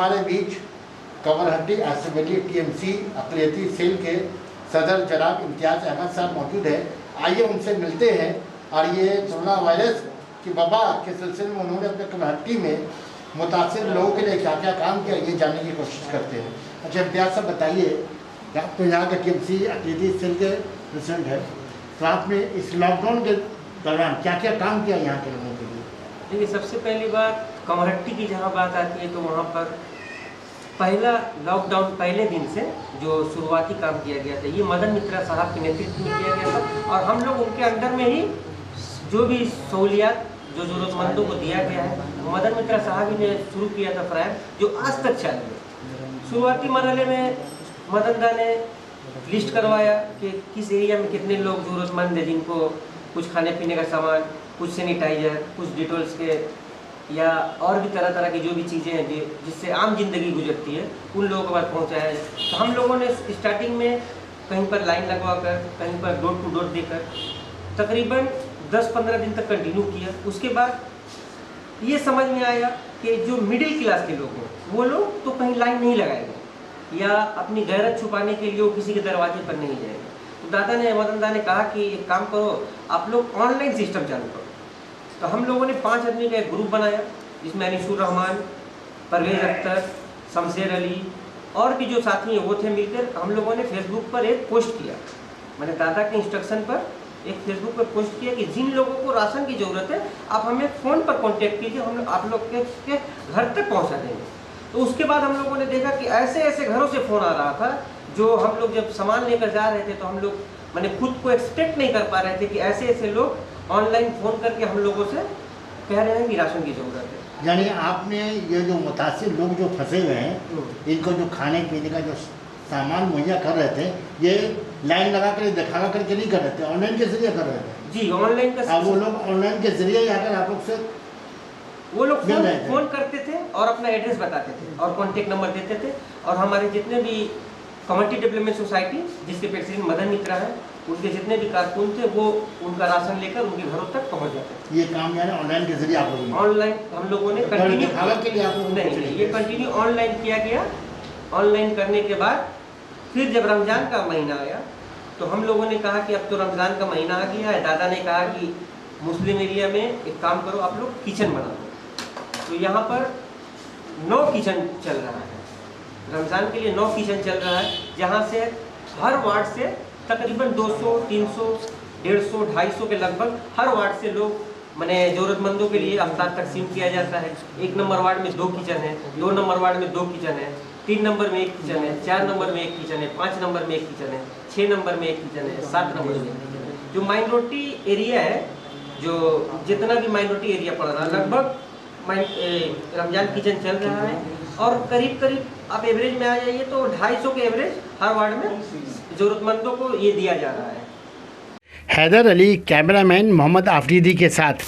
हमारे बीच कंवरहट्टी assembly TMC अक़लियती cell के सदर जनाब इम्तियाज़ अहमद साहब मौजूद है। आइए उनसे मिलते हैं और ये कोरोना वायरस की वबा के सिलसिले में उन्होंने अपने कंवरहट्टी में मुतासिर लोगों के लिए क्या क्या काम किया ये जानने की कोशिश करते हैं। अच्छा इम्तियाज़ साहब बताइए, आप तो यहाँ के टीएमसी अक़लियती सेल के प्रेसिडेंट है, तो आपने इस लॉकडाउन के दौरान क्या क्या काम किया यहाँ के लोगों के लिए? देखिए, सबसे पहली बात कंवरहट्टी की जहाँ बात आती है तो वहाँ पर पहला लॉकडाउन पहले दिन से जो शुरुआती काम किया गया था ये मदन मित्रा साहब के नेतृत्व में किया गया था और हम लोग उनके अंडर में ही जो भी सहूलियात जो ज़रूरतमंदों को दिया गया है मदन मित्रा साहब ही ने शुरू किया था फ्राइम, जो आज तक चालू है। शुरुआती मरहले में मदन दा ने लिस्ट करवाया कि किस एरिया में कितने लोग ज़रूरतमंद है जिनको कुछ खाने पीने का सामान, कुछ सैनिटाइज़र, कुछ डिटॉल्स के या और भी तरह तरह की जो भी चीज़ें हैं जिससे आम जिंदगी गुजरती है उन लोगों के पास पहुँचाया है। तो हम लोगों ने स्टार्टिंग में कहीं पर लाइन लगवा कर, कहीं पर डोर टू डोर देकर तकरीबन 10-15 दिन तक कंटिन्यू किया। उसके बाद ये समझ में आया कि जो मिडिल क्लास के लोग हैं वो लोग तो कहीं लाइन नहीं लगाएंगे या अपनी गैरत छुपाने के लिए वो किसी के दरवाजे पर नहीं जाएंगे। तो दादा ने, मदन दा ने कहा कि एक काम करो, आप लोग ऑनलाइन सिस्टम चालू करो। तो हम लोगों ने 5 आदमी का एक ग्रुप बनाया जिसमें अनिशुर रहमान, परवेज अख्तर, शमशेर अली और भी जो साथी हैं वो थे। मिलकर हम लोगों ने फेसबुक पर एक पोस्ट किया, मैंने दादा के इंस्ट्रक्शन पर एक फेसबुक पर पोस्ट किया कि जिन लोगों को राशन की ज़रूरत है आप हमें फ़ोन पर कांटेक्ट कीजिए, हम आप लोग के घर तक पहुंचा देंगे। तो उसके बाद हम लोगों ने देखा कि ऐसे ऐसे घरों से फ़ोन आ रहा था जो हम लोग जब सामान लेकर जा रहे थे तो हम लोग मैंने खुद को एक्सपेक्ट नहीं कर पा रहे थे कि ऐसे ऐसे लोग ऑनलाइन फ़ोन करके हम लोगों से कह रहे हैं कि राशन की ज़रूरत है। यानी आपने ये जो मुतासिर लोग जो फंसे हुए हैं इनको जो खाने पीने का जो सामान मुहैया कर रहे थे ये लाइन लगा कर दिखा करके नहीं कर रहे थे, ऑनलाइन के जरिए कर रहे थे। जी, ऑनलाइन का। अब वो लोग ऑनलाइन के जरिए आकर आप लोग से वो लोग फ़ोन करते थे और अपना एड्रेस बताते थे और कॉन्टेक्ट नंबर देते थे और हमारे जितने भी कम्युनिटी डेवलपमेंट सोसाइटी जिसके प्रेसिडेंट मदन मित्रा है उनके जितने भी कारकुन थे वो उनका राशन लेकर उनके घरों तक पहुंच जाते थे। ये काम यानी ऑनलाइन के जरिए आप लोग ऑनलाइन हम लोगों ने कंटिन्यू के लिए आप लोगों नहीं, ये कंटिन्यू ऑनलाइन किया गया। ऑनलाइन करने के बाद फिर जब रमज़ान का महीना आया तो हम लोगों ने कहा कि अब तो रमज़ान का महीना आ गया है। दादा ने कहा कि मुस्लिम एरिया में एक काम करो, आप लोग किचन बना दो। तो यहाँ पर 9 किचन चल रहा है, रमज़ान के लिए 9 किचन चल रहा है, जहाँ से हर वार्ड से तकरीबन 200, 300, 150, 250 के लगभग हर वार्ड से लोग मैंने ज़रूरतमंदों के लिए अफ्तार तकसीम किया जाता है। 1 नंबर वार्ड में 2 किचन है, 2 नंबर वार्ड में 2 किचन है, 3 नंबर में 1 किचन है, 4 नंबर में 1 किचन है, 5 नंबर में 1 किचन है, 6 नंबर में 1 किचन है, 7 नंबर में 1 किचन है। जो माइनॉरिटी एरिया है, जो जितना भी माइनॉरिटी एरिया पड़ रहा है लगभग रमज़ान किचन चल रहा है और करीब करीब आप एवरेज में आ जाइए तो 250 के एवरेज हर वार्ड में ज़रूरतमंदों को ये दिया जा रहा है। हैदर अली कैमरामैन मोहम्मद आफरीदी के साथ